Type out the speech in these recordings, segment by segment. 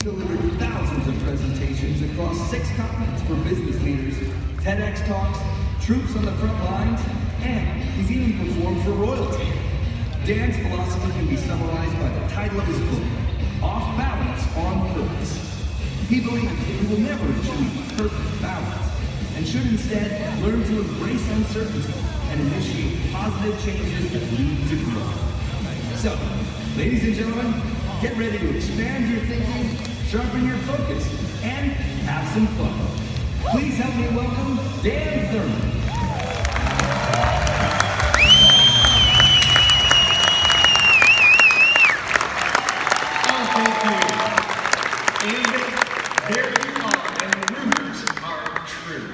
Delivered thousands of presentations across 6 continents for business leaders, TEDx talks, troops on the front lines, and he's even performed for royalty. Dan's philosophy can be summarized by the title of his book, Off Balance on Purpose. He believes he will never achieve perfect balance and should instead learn to embrace uncertainty and initiate positive changes that lead to growth. So, ladies and gentlemen, get ready to expand your thinking, sharpen your focus, and have some fun. Please help me welcome Dan Thurman. Oh, thank you. And there you are, and the rumors are true.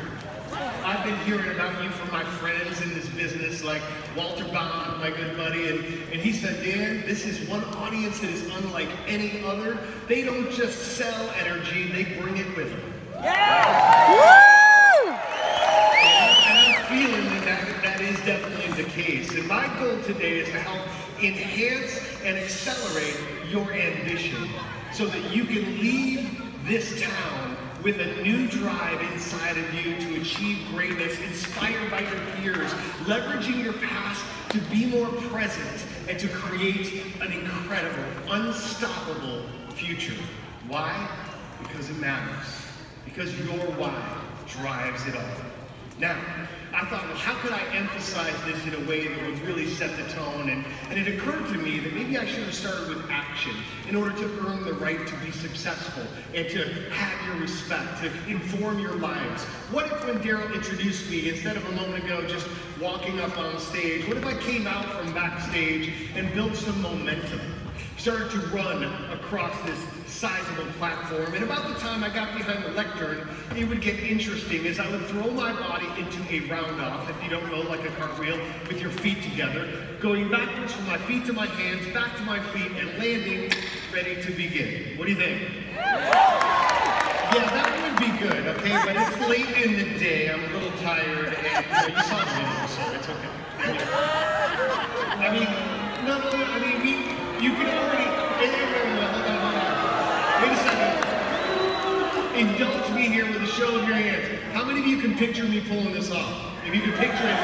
I've been hearing about you from my friends in this business, like Walter Bond, my good buddy, and he said, Dan, this is one audience that is unlike any other. They don't just sell energy, they bring it with them. Yeah! Woo! And I'm feeling that is definitely the case. And my goal today is to help enhance and accelerate your ambition so that you can leave this town with a new drive inside of you to achieve greatness, inspired by your peers, leveraging your past to be more present and to create an incredible, unstoppable future. Why? Because it matters. Because your why drives it all. Now, I thought, well, how could I emphasize this in a way that would really set the tone? And it occurred to me that maybe I should have started with action in order to earn the right to be successful and to have your respect, to inform your lives. What if when Daryl introduced me, instead of a moment ago just walking up on stage, what if I came out from backstage and built some momentum? Started to run across this sizable platform, and about the time I got behind the lectern, it would get interesting as I would throw my body into a round-off, if you don't know, like a cartwheel, with your feet together, going backwards from my feet to my hands, back to my feet, and landing, ready to begin. What do you think? Yeah, that would be good, okay? But it's late in the day, I'm a little tired, and you saw the video, so it's okay. I mean, no, I mean, you can already, hold on. Wait a second. Indulge me here with a show of your hands. How many of you can picture me pulling this off? If you can picture it,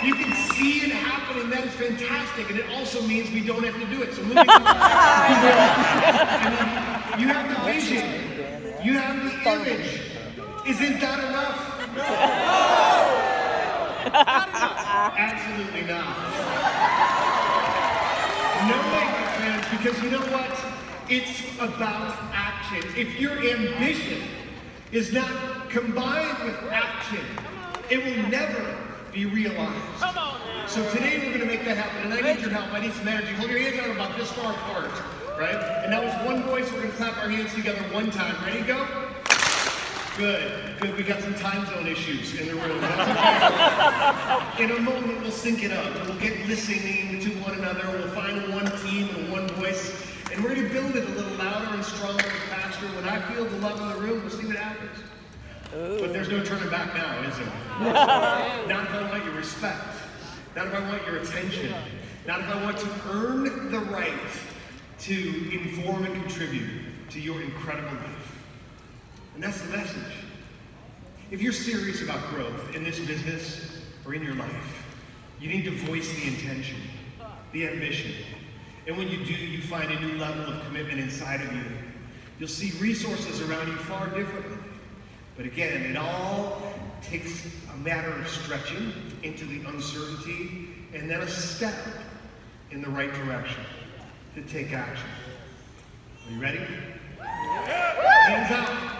you can see it happening. That is fantastic. And it also means we don't have to do it. So moving on. I mean, you have the vision. You have the image. Isn't that enough? Absolutely not. No way, my friends, because you know what? It's about action. If your ambition is not combined with action, it will never be realized. So today we're going to make that happen, and I need your help. I need some energy. Hold your hands out about this far apart, right? And that was one voice. We're going to clap our hands together one time. Ready, go? Good, good. We got some time zone issues in the room. That's okay. In a moment, we'll sync it up. We'll get listening to one another. We'll find one team and one voice. And we're going to build it a little louder and stronger and faster. When I feel the love in the room, we'll see what happens. Ooh. But there's no turning back now, is there? Not if I want your respect. Not if I want your attention. Not if I want to earn the right to inform and contribute to your incredible life. And that's the message. If you're serious about growth in this business or in your life, you need to voice the intention, the ambition. And when you do, you find a new level of commitment inside of you. You'll see resources around you far differently. But again, it all takes a matter of stretching into the uncertainty and then a step in the right direction to take action. Are you ready? Hands out.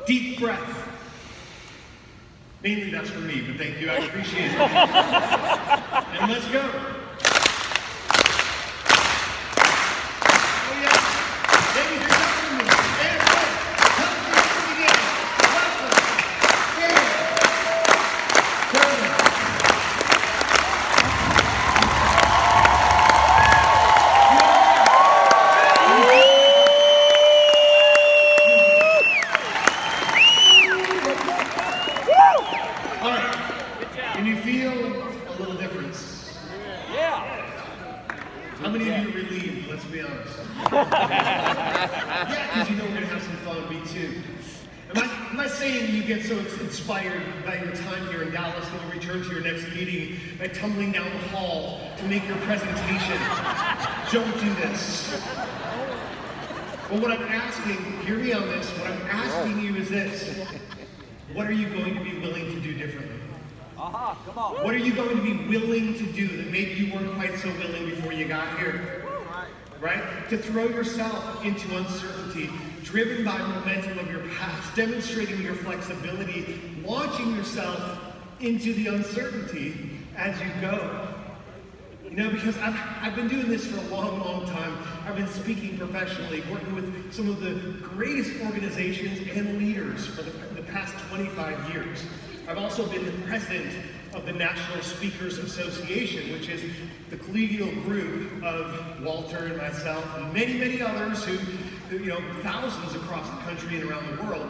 Deep breath. Mainly that's for me, but thank you, I appreciate it. And let's go. Oh yeah, ladies and gentlemen, everybody, come to again. Welcome, All right, can you feel a little difference? Yeah, because you know we're going to have some fun, me too. Am I saying you get so inspired by your time here in Dallas that you return to your next meeting by tumbling down the hall to make your presentation? Don't do this. Well, what I'm asking, hear me on this, what I'm asking you is this. What are you going to be willing to do differently? Come on. What are you going to be willing to do that maybe you weren't quite so willing before you got here? Right? To throw yourself into uncertainty, driven by momentum of your past, demonstrating your flexibility, launching yourself into the uncertainty as you go. You know, because I've been doing this for a long, long time. I've been speaking professionally, working with some of the greatest organizations and leaders for the past 25 years. I've also been the president of the National Speakers Association, which is the collegial group of Walter and myself and many, many others who, you know, thousands across the country and around the world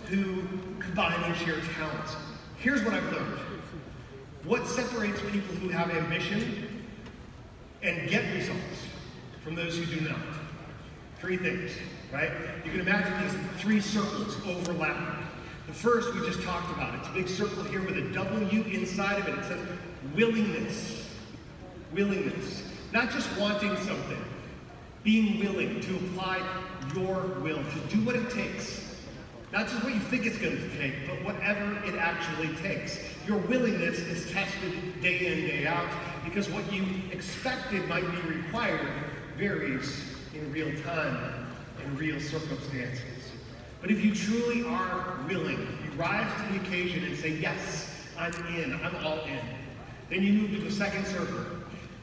who combine and share talents. Here's what I've learned. What separates people who have ambition and get results from those who do not? Three things, right? You can imagine these three circles overlapping. The first we just talked about. It's a big circle here with a W inside of it. It says willingness. Willingness. Not just wanting something. Being willing to apply your will, to do what it takes. Not just what you think it's going to take, but whatever it actually takes. Your willingness is tested day in, day out, because what you expected might be required varies in real time, in real circumstances. But if you truly are willing, you rise to the occasion and say, yes, I'm in, I'm all in. Then you move to the second circle,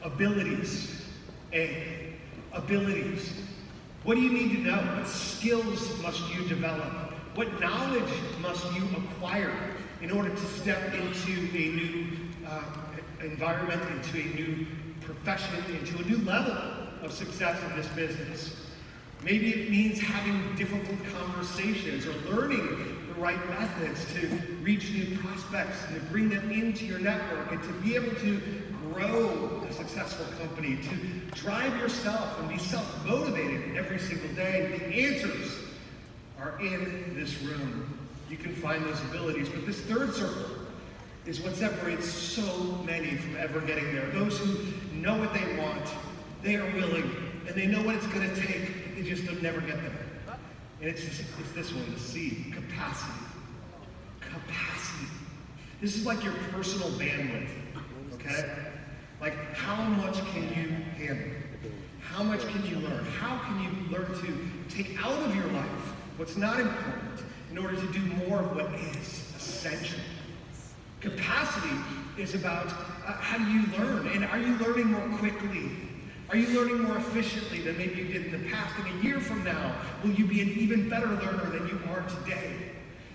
abilities. A, abilities. What do you need to know? What skills must you develop? What knowledge must you acquire in order to step into a new environment, into a new profession, into a new level of success in this business? Maybe it means having difficult conversations or learning the right methods to reach new prospects and to bring them into your network and to be able to grow a successful company, to drive yourself and be self-motivated every single day. The answers are in this room. You can find those abilities. But this third circle is what separates so many from ever getting there. Those who know what they want, they are willing, and they know what it's going to take. They just don't never get there. And it's this one, the C, capacity. Capacity. This is like your personal bandwidth, okay? Like, how much can you handle? How much can you learn? How can you learn to take out of your life what's not important in order to do more of what is essential? Capacity is about how do you learn? And are you learning more quickly? Are you learning more efficiently than maybe you did in the past? And a year from now, will you be an even better learner than you are today?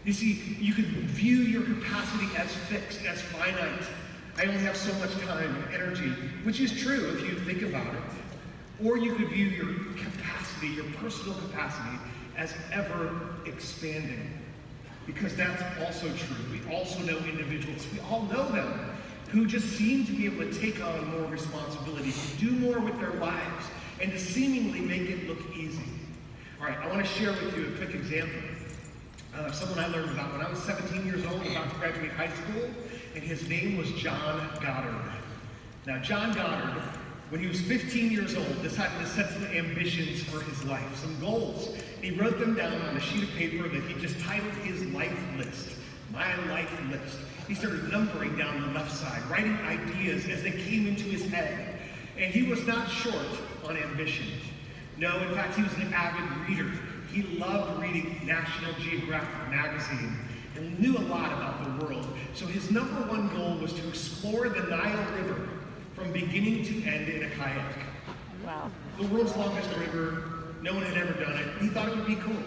You see, you could view your capacity as fixed, as finite. I only have so much time and energy, which is true if you think about it. Or you could view your capacity, your personal capacity, as ever expanding. Because that's also true. We also know individuals, we all know them, who just seem to be able to take on more responsibility, to do more with their lives, and to seemingly make it look easy. All right, I want to share with you a quick example of someone I learned about when I was 17 years old, about to graduate high school, and his name was John Goddard. Now, John Goddard, when he was 15 years old, decided to set some ambitions for his life, some goals. And he wrote them down on a sheet of paper that he just titled his life list, my life list. He started numbering down the left side, writing ideas as they came into his head. And he was not short on ambition. No, in fact, he was an avid reader. He loved reading National Geographic magazine and knew a lot about the world. So his number one goal was to explore the Nile River from beginning to end in a kayak. Wow. The world's longest river, no one had ever done it. He thought it would be cool.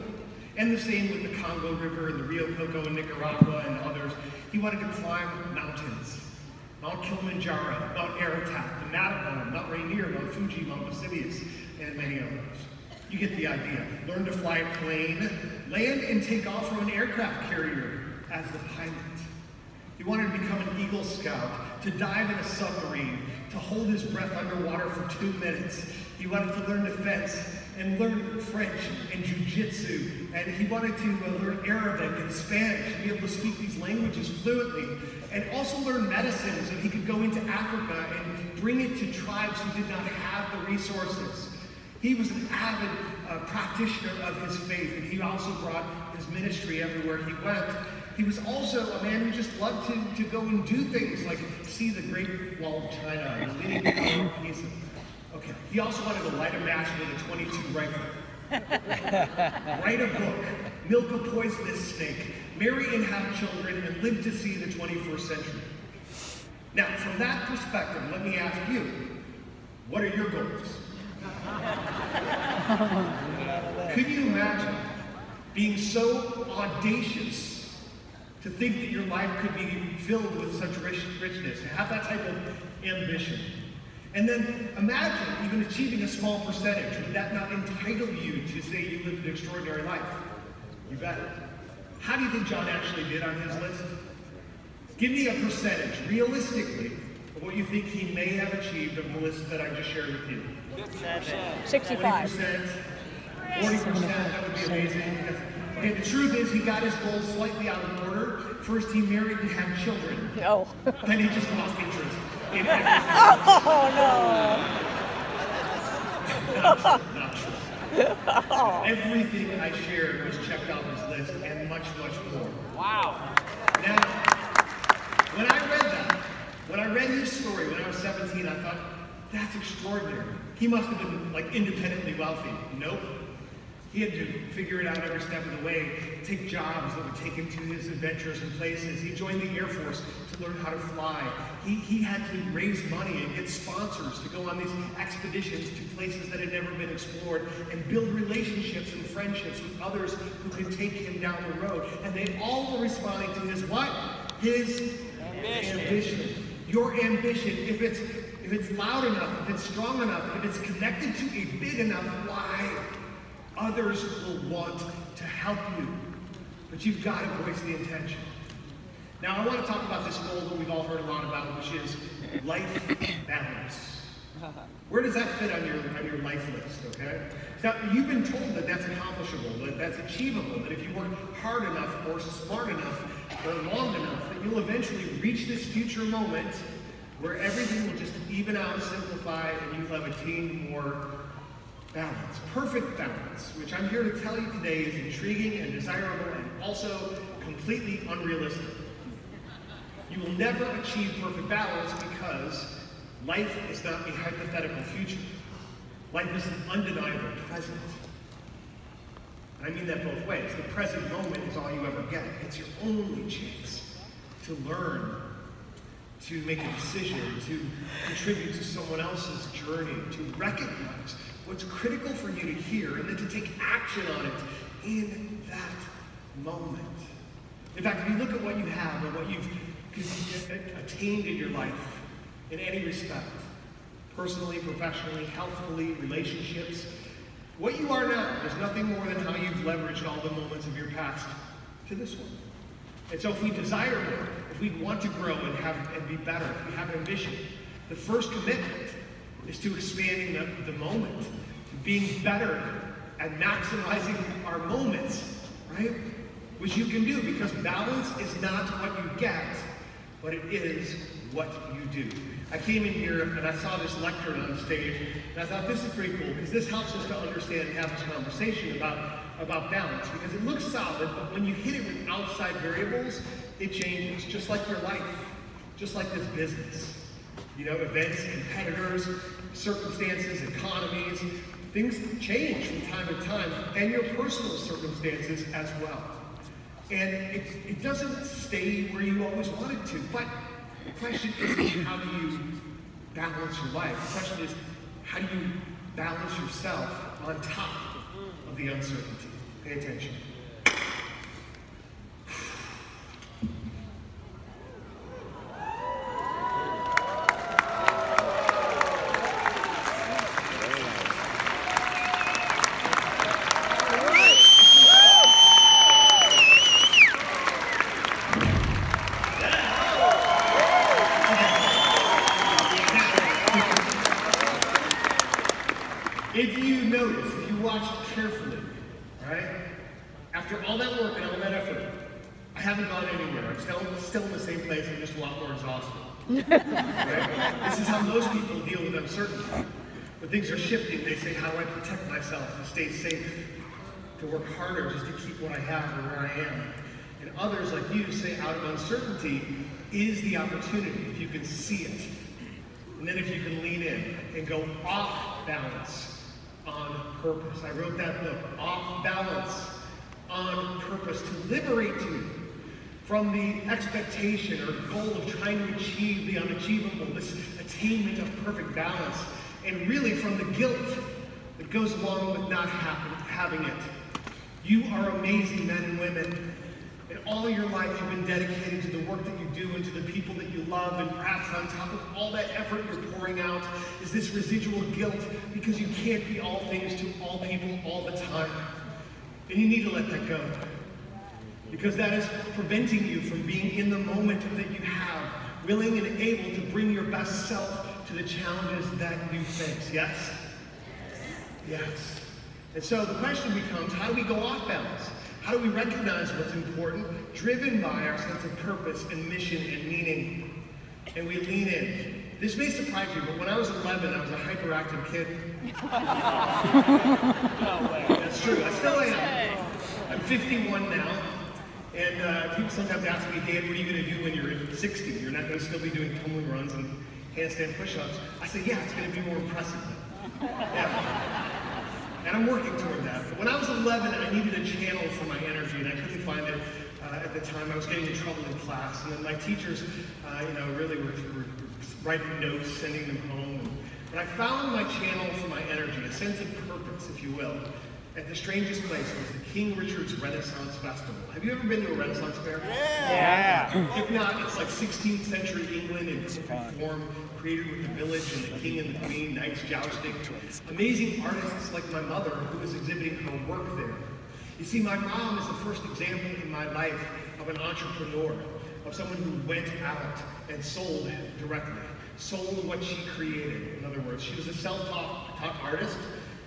And the same with the Congo River and the Rio Coco in Nicaragua and others. He wanted to climb mountains. Mount Kilimanjaro, Mount Ararat, the Matterhorn, Mount Rainier, Mount Fuji, Mount Vesuvius, and many others. You get the idea. Learn to fly a plane, land and take off from an aircraft carrier as the pilot. He wanted to become an Eagle Scout, to dive in a submarine, to hold his breath underwater for 2 minutes. He wanted to learn to fence and learn French and jiu-jitsu, and he wanted to learn Arabic and Spanish and be able to speak these languages fluently, and also learn medicine so he could go into Africa and bring it to tribes who did not have the resources. He was an avid practitioner of his faith, and he also brought his ministry everywhere he went. He was also a man who just loved to go and do things like see the Great Wall of China and the Leaning Tower of Pisa. Okay. He also wanted to light a match with a .22 rifle, write a book, milk a poisonous snake, marry and have children, and live to see the 21st century. Now, from that perspective, let me ask you, what are your goals? Could you imagine being so audacious to think that your life could be filled with such richness, to have that type of ambition? And then imagine even achieving a small percentage. Would that not entitle you to say you lived an extraordinary life? You bet. How do you think John actually did on his list? Give me a percentage, realistically, of what you think he may have achieved of the list that I just shared with you. 65. 20%, 40%, that would be amazing. Okay, the truth is he got his goals slightly out of order. First he married and had children. No. Then he just lost interest in everything. Oh, no. Not true. Everything I shared was checked off his list and much, much more. Wow. Now, when I read his story when I was 17, I thought, that's extraordinary. He must have been like independently wealthy. Nope. He had to figure it out every step of the way, take jobs that would take him to his adventures and places. He joined the Air Force to learn how to fly. He had to raise money and get sponsors to go on these expeditions to places that had never been explored and build relationships and friendships with others who could take him down the road. And they all were responding to his what? His ambition. Your ambition, if it's loud enough, if it's strong enough, if it's connected to a big enough why, others will want to help you. But you've got to voice the intention. Now, I want to talk about this goal that we've all heard a lot about, which is life balance. Where does that fit on your life list, okay? Now, you've been told that that's accomplishable, that that's achievable, that if you work hard enough or smart enough or long enough, that you'll eventually reach this future moment where everything will just even out, simplify, and you'll have attained more balance, perfect balance, which I'm here to tell you today is intriguing and desirable and also completely unrealistic. You will never achieve perfect balance because life is not a hypothetical future. Life is an undeniable present. And I mean that both ways. The present moment is all you ever get. It's your only chance to learn, to make a decision, to contribute to someone else's journey, to recognize what's critical for you to hear, and then to take action on it in that moment. In fact, if you look at what you have and what you've attained in your life, in any respect, personally, professionally, healthfully, relationships, what you are now is nothing more than how you've leveraged all the moments of your past to this one. And so if we desire more, if we want to grow and be better, if we have ambition, the first commitment is to expanding the moment, to being better at maximizing our moments, right? Which you can do because balance is not what you get, but it is what you do. I came in here and I saw this lectern on stage, and I thought this is pretty cool because this helps us to understand and have this conversation about balance, because it looks solid, but when you hit it with outside variables, it changes, just like your life, just like this business. You know, events, competitors, circumstances, economies, things change from time to time, and your personal circumstances as well. And it doesn't stay where you always want it to, but the question isn't how do you balance your life? The question is, how do you balance yourself on top of the uncertainty? Pay attention. carefully, right? After all that work and all that effort, I haven't gone anywhere. I'm still in the same place. I'm just a lot more exhausted. Right? This is how most people deal with uncertainty. When things are shifting, they say, how do I protect myself to stay safe, to work harder just to keep what I have or where I am? And others like you say, out of uncertainty is the opportunity, if you can see it. And then if you can lean in and go off balance on purpose. I wrote that book, Off Balance on Purpose, to liberate you from the expectation or goal of trying to achieve the unachievable, this attainment of perfect balance, and really from the guilt that goes along with not having it. You are amazing men and women. And all your life you've been dedicated to the work that you do and to the people that you love, and perhaps on top of all that effort you're pouring out is this residual guilt because you can't be all things to all people all the time. And you need to let that go. Because that is preventing you from being in the moment that you have, willing and able to bring your best self to the challenges that you face. Yes? Yes. And so the question becomes, how do we go off balance? How do we recognize what's important, driven by our sense of purpose and mission and meaning? And we lean in. This may surprise you, but when I was 11, I was a hyperactive kid. No way. That's true, I still am. I'm 51 now. And people sometimes ask me, Dad, what are you going to do when you're 60? You're not going to still be doing tumbling runs and handstand push-ups. I say, yeah, it's going to be more impressive. Yeah. And I'm working toward that. But when I was 11, I needed a channel for my energy, and I couldn't find it at the time. I was getting in trouble in class, and then my teachers, really were writing notes, sending them home. But I found my channel for my energy, a sense of purpose, if you will, at the strangest place. It was the King Richard's Renaissance Festival. Have you ever been to a Renaissance fair? Yeah. If not, it's like 16th century England in perfect form, created with the village and the king and the queen, knights jousting. Amazing artists like my mother who was exhibiting her work there. You see, my mom is the first example in my life of an entrepreneur, of someone who went out and sold directly, sold what she created. In other words, she was a self-taught artist,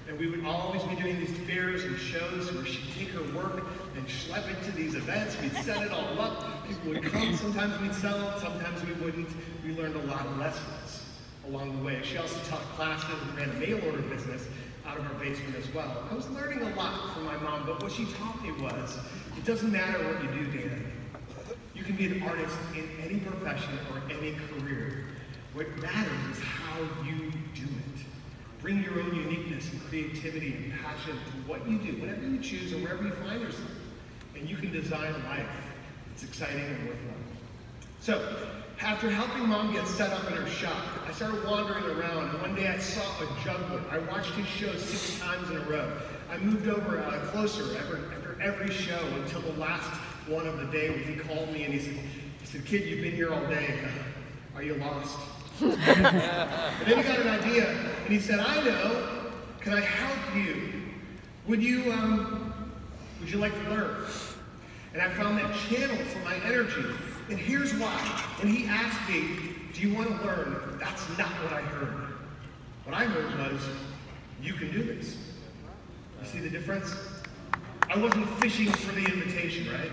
and we would always be doing these fairs and shows where she'd take her work and schlep it to these events. We'd set it all up. People would come. Sometimes we'd sell it. Sometimes we wouldn't. We learned a lot of lessons along the way. She also taught classes and ran a mail order business out of our basement as well. I was learning a lot from my mom, but what she taught me was, it doesn't matter what you do, Dan. You can be an artist in any profession or any career. What matters is how you do it. Bring your own uniqueness and creativity and passion to what you do, whatever you choose and wherever you find yourself. And you can design a life that's exciting and worthwhile. So, after helping Mom get set up in her shop, I started wandering around, and one day I saw a juggler. I watched his show 6 times in a row. I moved over closer after every show until the last one of the day when he called me and he said, "Kid, you've been here all day. Are you lost?" And then he got an idea, and he said, "I know. Can I help you? Would you like to learn?" And I found that channel for my energy. And here's why. When he asked me, "Do you want to learn?" That's not what I heard. What I heard was, "You can do this." You see the difference? I wasn't fishing for the invitation, right?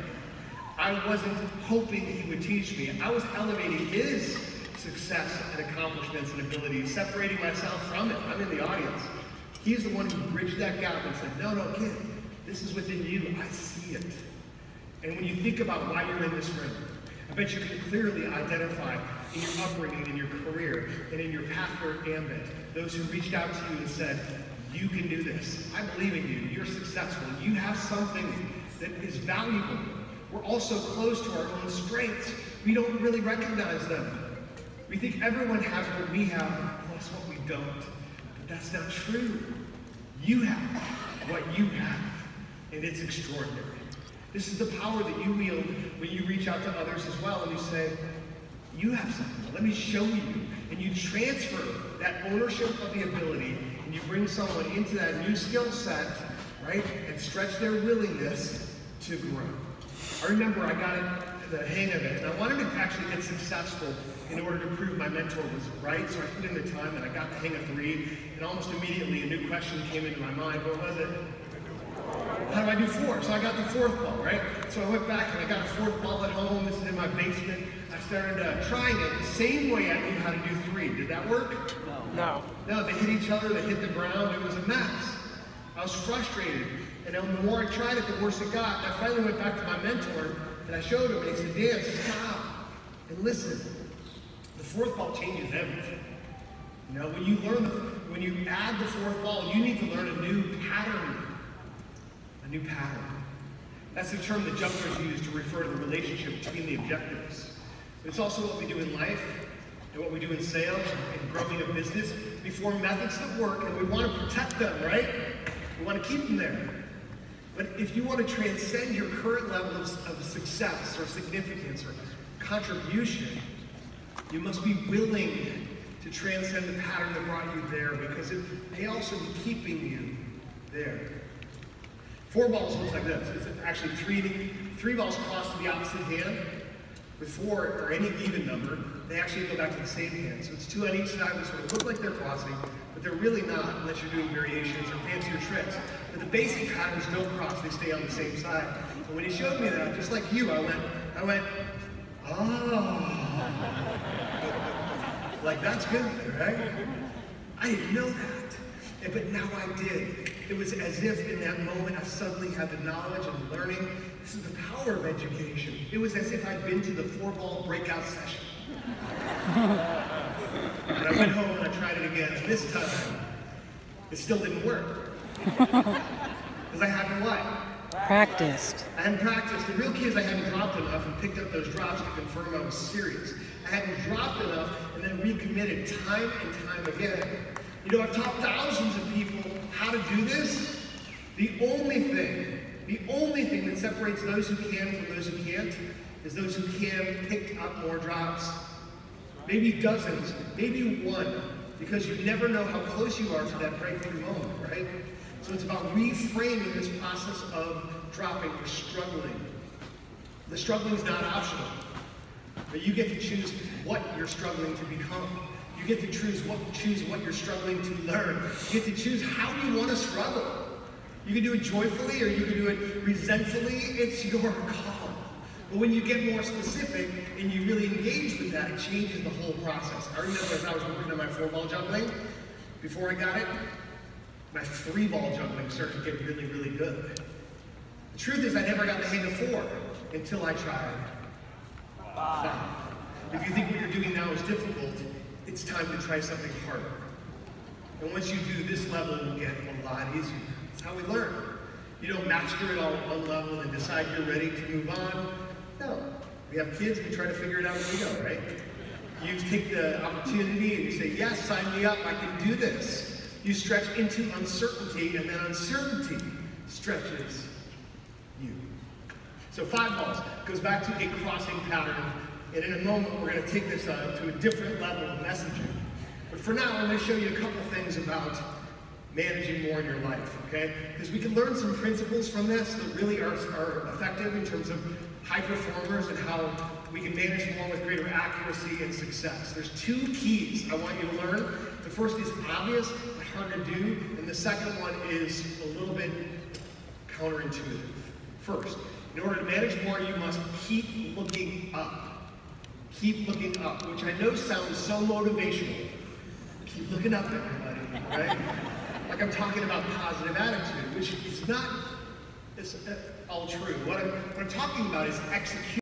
I wasn't hoping he would teach me. I was elevating his success and accomplishments and abilities, separating myself from it. I'm in the audience. He's the one who bridged that gap and said, "No, kid, this is within you. I see it." And when you think about why you're in this room, I bet you can clearly identify in your upbringing, in your career, and in your pathward ambit, those who reached out to you and said, "You can do this. I believe in you. You're successful. You have something that is valuable." We're also close to our own strengths. We don't really recognize them. We think everyone has what we have, plus what we don't. But that's not true. You have what you have, and it's extraordinary. This is the power that you wield when you reach out to others as well, and you say, "You have something, let me show you." And you transfer that ownership of the ability, and you bring someone into that new skill set, right, and stretch their willingness to grow. I remember I got the hang of it, and I wanted to actually get successful in order to prove my mentor was right, so I put in the time and I got the hang of 3, and almost immediately a new question came into my mind. What was it? do 4. So I got the 4th ball, right? So I went back and I got a 4th ball at home. This is in my basement. I started trying it the same way I knew how to do 3. Did that work? No. No, they hit each other, they hit the ground. It was a mess. I was frustrated. And then the more I tried it, the worse it got. And I finally went back to my mentor and I showed him, and he said, Dan, stop and listen. The 4th ball changes everything. You know, when you add the 4th ball, you need to learn a new pattern. A new pattern. That's the term that jumpers use to refer to the relationship between the objectives. But it's also what we do in life and what we do in sales and growing a business. We form methods that work and we want to protect them, right? We want to keep them there. But if you want to transcend your current level of success or significance or contribution, you must be willing to transcend the pattern that brought you there, because it may also be keeping you there. 4 balls look like this. It's actually three balls crossed to the opposite hand. With 4 or any even number, they actually go back to the same hand. So it's 2 on each side, which sort of look like they're crossing, but they're really not unless you're doing variations or fancier tricks. But the basic patterns don't cross, they stay on the same side. And when he showed me that, just like you, I went, oh. Like, that's good, right? I didn't know that. But now I did. It was as if in that moment I suddenly had the knowledge and learning. This is the power of education. It was as if I'd been to the 4-ball breakout session. And I went home and I tried it again. And this time, it still didn't work. Because I hadn't what? Practiced. I hadn't practiced. The real key is I hadn't dropped enough and picked up those drops to confirm I was serious. I hadn't dropped enough and then recommitted time and time again. You know, I've taught thousands of people how to do this. The only thing that separates those who can from those who can't is those who can pick up more drops. Maybe dozens, maybe 1, because you never know how close you are to that breakthrough moment, right? So it's about reframing this process of dropping or struggling. The struggling is not optional, but you get to choose what you're struggling to become. You get to choose what you're struggling to learn. You get to choose how you want to struggle. You can do it joyfully or you can do it resentfully. It's your call. But when you get more specific and you really engage with that, it changes the whole process. I remember as I was working on my 4-ball juggling, before I got it, my 3-ball juggling started to get really, really good. The truth is I never got the hang of 4 until I tried 5. If you think what you're doing now is difficult, it's time to try something harder. And once you do, this level will get a lot easier. That's how we learn. You don't master it all at one level and decide you're ready to move on. No. We have kids, we try to figure it out as we go, right? You take the opportunity and you say, yes, sign me up, I can do this. You stretch into uncertainty, and then uncertainty stretches you. So 5 balls goes back to a crossing pattern. And in a moment, we're going to take this to a different level of messaging. But for now, I'm going to show you a couple things about managing more in your life, okay? Because we can learn some principles from this that really are effective in terms of high performers and how we can manage more with greater accuracy and success. There's 2 keys I want you to learn. The first is obvious, but hard to do. And the second one is a little bit counterintuitive. First, in order to manage more, you must keep looking up. Keep looking up, which I know sounds so motivational. Keep looking up, everybody, right? Like I'm talking about positive attitude, which is not all true. What I'm talking about is execution.